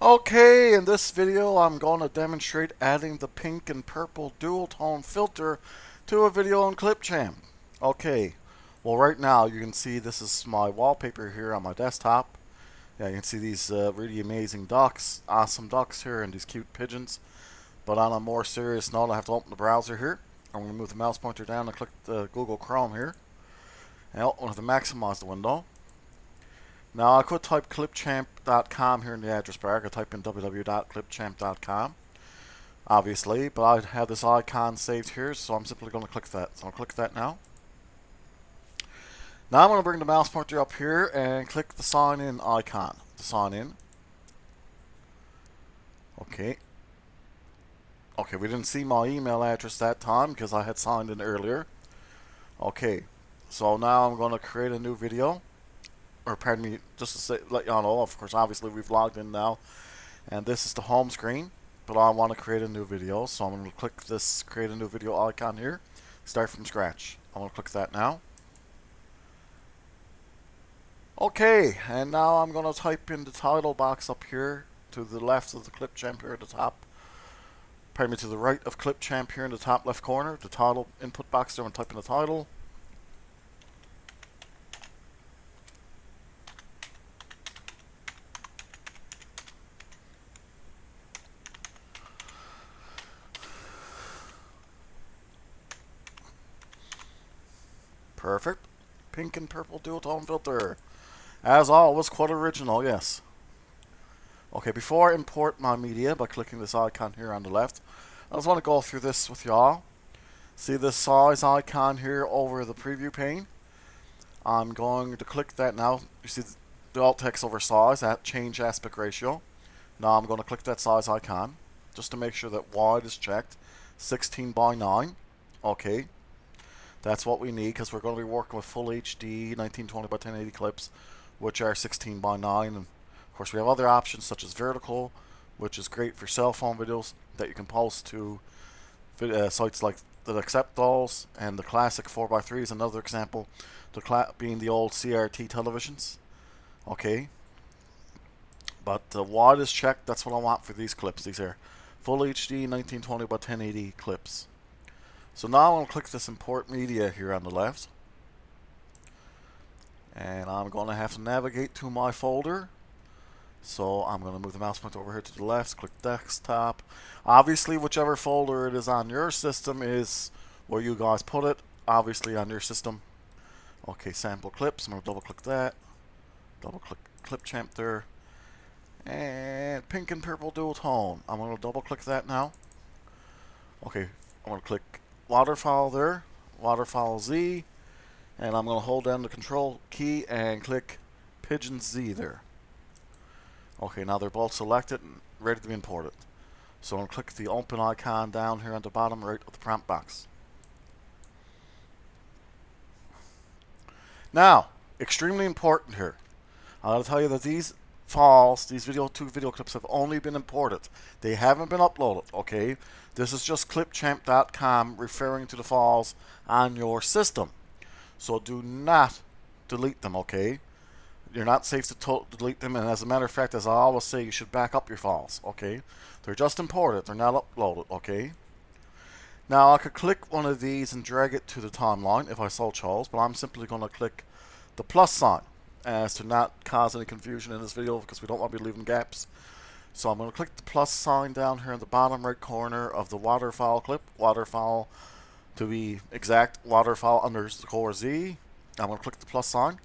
Okay, in this video I'm going to demonstrate adding the pink and purple duotone filter to a video on Clipchamp. Okay, well right now you can see this is my wallpaper here on my desktop. Yeah, you can see these really amazing ducks, awesome ducks here, and these cute pigeons. But on a more serious note, I have to open the browser here. I'm going to move the mouse pointer down and click the Google Chrome here. And I have to maximize the window. Now I could type clipchamp.com here in the address bar. I could type in www.clipchamp.com, obviously, but I have this icon saved here, so I'm simply going to click that. So I'll click that now. Now I'm going to bring the mouse pointer up here and click the sign in icon to sign in. Okay. Okay, we didn't see my email address that time because I had signed in earlier. Okay, so now I'm going to create a new video. Or pardon me, just to say, let y'all know, of course, obviously we've logged in now, and this is the home screen, but I want to create a new video, so I'm going to click this create a new video icon here, start from scratch. I'm going to click that now. Okay, and now I'm going to type in the title box up here to the left of the Clipchamp here at the top. Pardon me, to the right of Clipchamp here in the top left corner, the title input box there, I'm going to type in the title. Perfect. Pink and purple duotone filter. As always, quite original, yes. Okay, before I import my media by clicking this icon here on the left, I just want to go through this with y'all. See this size icon here over the preview pane? I'm going to click that now. You see the alt text over size, that change aspect ratio. Now I'm going to click that size icon just to make sure that wide is checked. 16 by 9. Okay. That's what we need because we're going to be working with full HD 1920 by 1080 clips, which are 16 by 9. And of course, we have other options such as vertical, which is great for cell phone videos that you can post to sites like that accept those. And the classic 4x3 is another example, being the old CRT televisions. Okay. But wide is checked. That's what I want for these clips. These are full HD 1920 by 1080 clips. So now I'm going to click this import media here on the left. And I'm going to have to navigate to my folder. So I'm going to move the mouse pointer over here to the left, click desktop. Obviously, whichever folder it is on your system is where you guys put it. Obviously on your system. Okay, sample clips. I'm going to double click that. Double click Clipchamp there. And pink and purple duotone. I'm going to double click that now. Okay, I'm going to click waterfall there, waterfall Z, and I'm going to hold down the control key and click pigeon Z there. Okay, now they're both selected and ready to be imported. So I'm going to click the open icon down here on the bottom right of the prompt box. Now, extremely important here. I gotta tell you that these files, these two video clips have only been imported. They haven't been uploaded, okay? This is just clipchamp.com referring to the files on your system. So do not delete them, okay? You're not safe to delete them, and as a matter of fact, as I always say, you should back up your files, okay? They're just imported, they're not uploaded, okay? Now I could click one of these and drag it to the timeline if I so chose, but I'm simply going to click the plus sign as to not cause any confusion in this video because we don't want to be leaving gaps. So I'm going to click the plus sign down here in the bottom right corner of the waterfall clip. Waterfall, to be exact, waterfall underscore Z. I'm going to click the plus sign.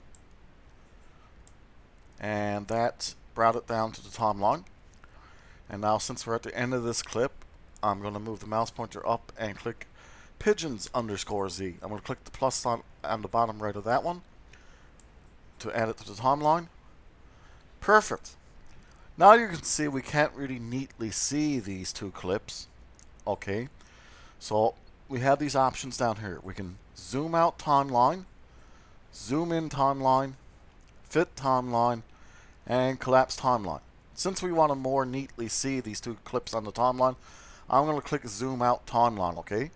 And that brought it down to the timeline. And now since we're at the end of this clip, I'm going to move the mouse pointer up and click pigeons underscore Z. I'm going to click the plus sign on the bottom right of that one to add it to the timeline. Perfect. Now you can see we can't really neatly see these two clips. Okay, so we have these options down here. We can zoom out timeline, zoom in timeline, fit timeline, and collapse timeline. Since we want to more neatly see these two clips on the timeline, I'm going to click zoom out timeline, okay?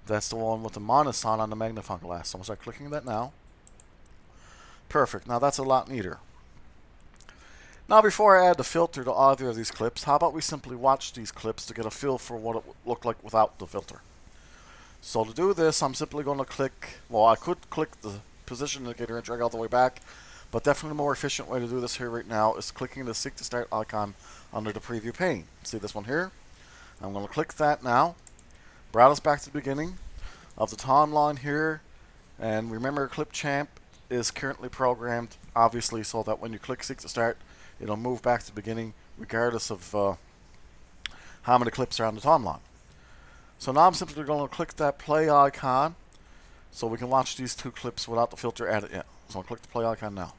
That's the one with the minus sign on the magnifying glass. So I'm going to start clicking that now. Perfect. Now that's a lot neater. Now before I add the filter to either of these clips, how about we simply watch these clips to get a feel for what it would look like without the filter. So to do this, I'm simply going to click, well, I could click the position indicator and drag all the way back, but definitely the more efficient way to do this here right now is clicking the Seek to Start icon under the preview pane. See this one here? I'm going to click that now. Brought us back to the beginning of the timeline here, and remember Clipchamp is currently programmed, obviously, so that when you click Seek to Start, it'll move back to the beginning regardless of how many clips are on the timeline. So now I'm simply going to click that play icon so we can watch these two clips without the filter added yet. So I'll click the play icon now.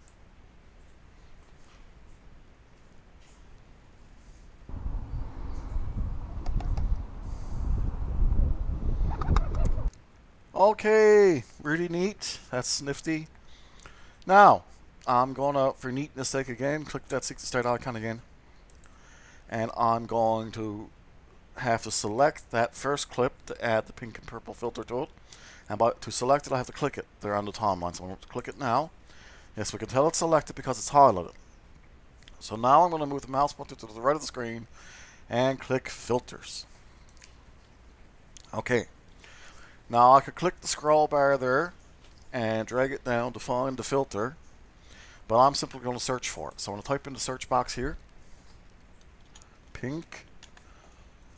Okay, really neat. That's nifty. Now, I'm going to, for neatness sake again, click that Seek to Start icon again. And I'm going to have to select that first clip to add the pink and purple filter to it. And to select it, I have to click it there on the timeline. So I'm going to click it now. Yes, we can tell it's selected because it's highlighted. So now I'm going to move the mouse pointer to the right of the screen and click Filters. Okay. Now I could click the scroll bar there and drag it down to find the filter, but I'm simply going to search for it. So I'm going to type in the search box here, pink.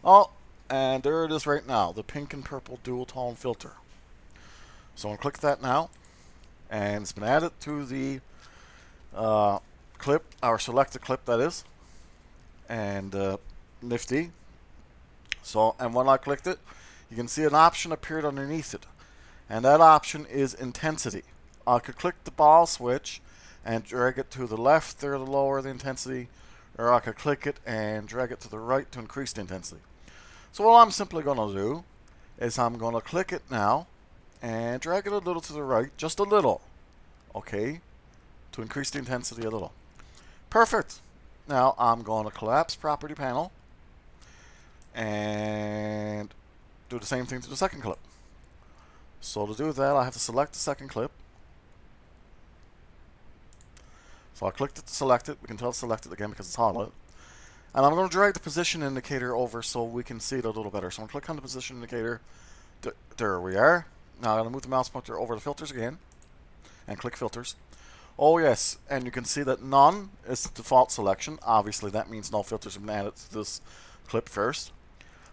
Oh, and there it is right now, the pink and purple duotone filter. So I'm going to click that now, and it's been added to the clip, our selected clip that is, and nifty. So, and when I clicked it, you can see an option appeared underneath it, and that option is intensity. I could click the ball switch and drag it to the left there to lower the intensity, or I could click it and drag it to the right to increase the intensity. So what I'm simply going to do is I'm going to click it now and drag it a little to the right, just a little, okay, to increase the intensity a little. Perfect. Now I'm going to collapse property panel and do the same thing to the second clip. So to do that, I have to select the second clip. So I clicked it to select it. We can tell it's selected again because it's highlighted. And I'm going to drag the position indicator over so we can see it a little better. So I'm going to click on the position indicator. There we are. Now I'm going to move the mouse pointer over to filters again and click filters. Oh yes, and you can see that none is the default selection. Obviously that means no filters have been added to this clip first.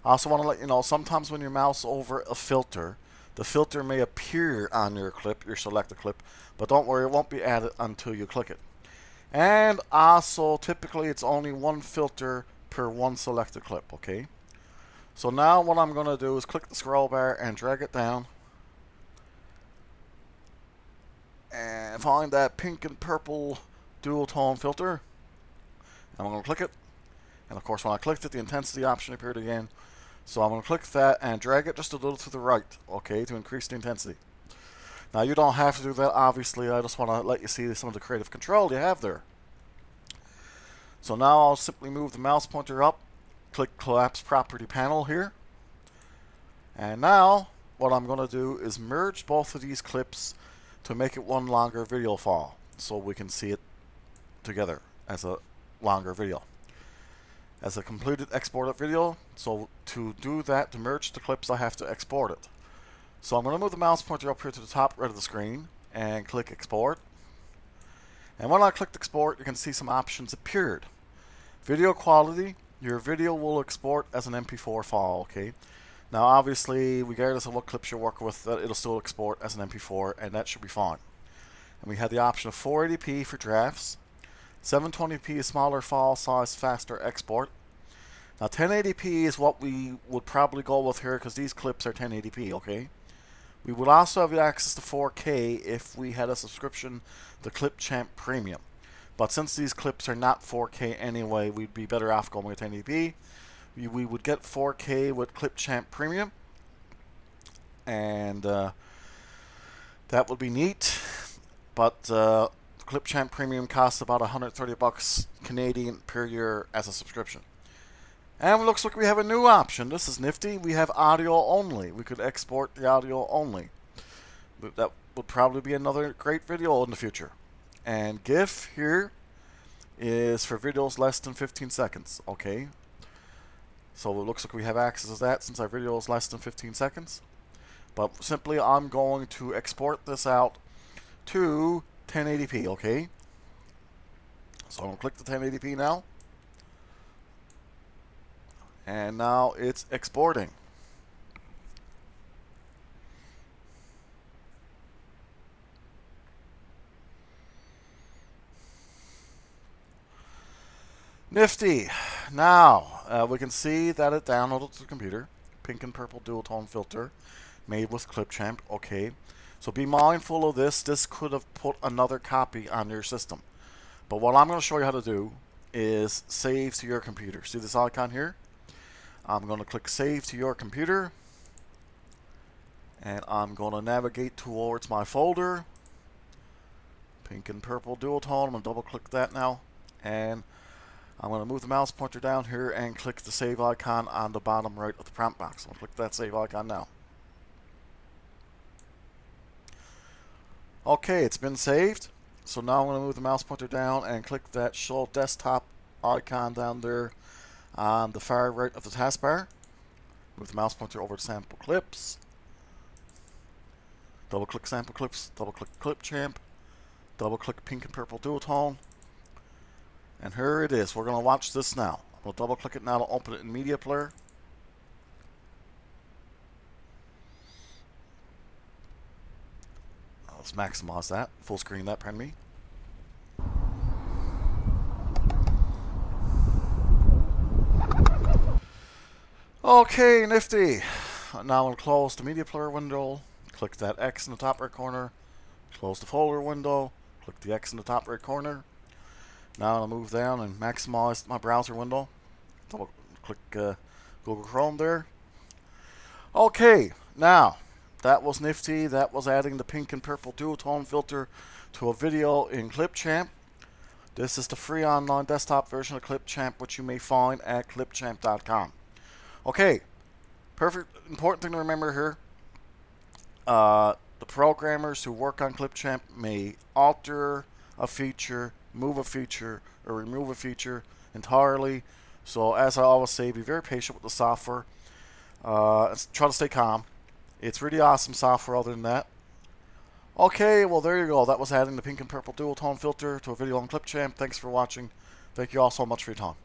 I also want to let you know, sometimes when you mouse over a filter, the filter may appear on your clip, your selected clip, but don't worry, it won't be added until you click it. And also, typically it's only one filter per one selected clip, okay? So now what I'm going to do is click the scroll bar and drag it down and find that pink and purple dual tone filter. And I'm going to click it. And of course when I clicked it, the intensity option appeared again. So I'm going to click that and drag it just a little to the right, okay, to increase the intensity. Now you don't have to do that, obviously. I just want to let you see some of the creative control you have there. So now I'll simply move the mouse pointer up, click Collapse Property Panel here. And now what I'm going to do is merge both of these clips to make it one longer video file so we can see it together as a longer video, as a completed exported video. So to do that, to merge the clips, I have to export it. So I'm going to move the mouse pointer up here to the top right of the screen and click Export. And when I clicked Export, you can see some options appeared. Video quality, your video will export as an MP4 file, okay? Now obviously, regardless of what clips you're working with, it'll still export as an MP4, and that should be fine. And we have the option of 480p for drafts, 720p is smaller file size, faster export. Now 1080p is what we would probably go with here because these clips are 1080p, okay? We would also have access to 4K if we had a subscription to Clipchamp Premium. But since these clips are not 4K anyway, we'd be better off going with 1080p. We would get 4K with Clipchamp Premium. And that would be neat. But Clipchamp Premium costs about 130 bucks Canadian per year as a subscription. And it looks like we have a new option. This is nifty. We have audio only. We could export the audio only. That would probably be another great video in the future. And GIF here is for videos less than 15 seconds. Okay. So it looks like we have access to that since our video is less than 15 seconds. But simply I'm going to export this out to 1080p, okay? So I'm going to click the 1080p now. And now it's exporting. Nifty. Now, we can see that it downloaded to the computer. Pink and purple duotone filter made with Clipchamp. Okay. So be mindful of this. This could have put another copy on your system. But what I'm going to show you how to do is save to your computer. See this icon here? I'm going to click Save to your computer. And I'm going to navigate towards my folder. Pink and purple duotone. I'm going to double click that now. And I'm going to move the mouse pointer down here and click the save icon on the bottom right of the prompt box. I'm going to click that save icon now. Okay, it's been saved. So now I'm going to move the mouse pointer down and click that show desktop icon down there on the far right of the taskbar. Move the mouse pointer over to sample clips. Double click sample clips, double click Clipchamp, double click pink and purple duotone. And here it is. We're going to watch this now. We'll double click it now to open it in Media Player. Let's maximize that. Full screen that, pardon me. Okay, nifty. Now we'll close the Media Player window. Click that X in the top right corner. Close the folder window. Click the X in the top right corner. Now I'll move down and maximize my browser window. Double click Google Chrome there. Okay, now that was nifty. That was adding the pink and purple duotone filter to a video in Clipchamp. This is the free online desktop version of Clipchamp, which you may find at clipchamp.com. Okay, important thing to remember here. The programmers who work on Clipchamp may alter a feature, move a feature, or remove a feature entirely. So as I always say, be very patient with the software. Try to stay calm. It's really awesome software other than that. Okay, well there you go. That was adding the pink and purple duotone filter to a video on Clipchamp. Thanks for watching. Thank you all so much for your time.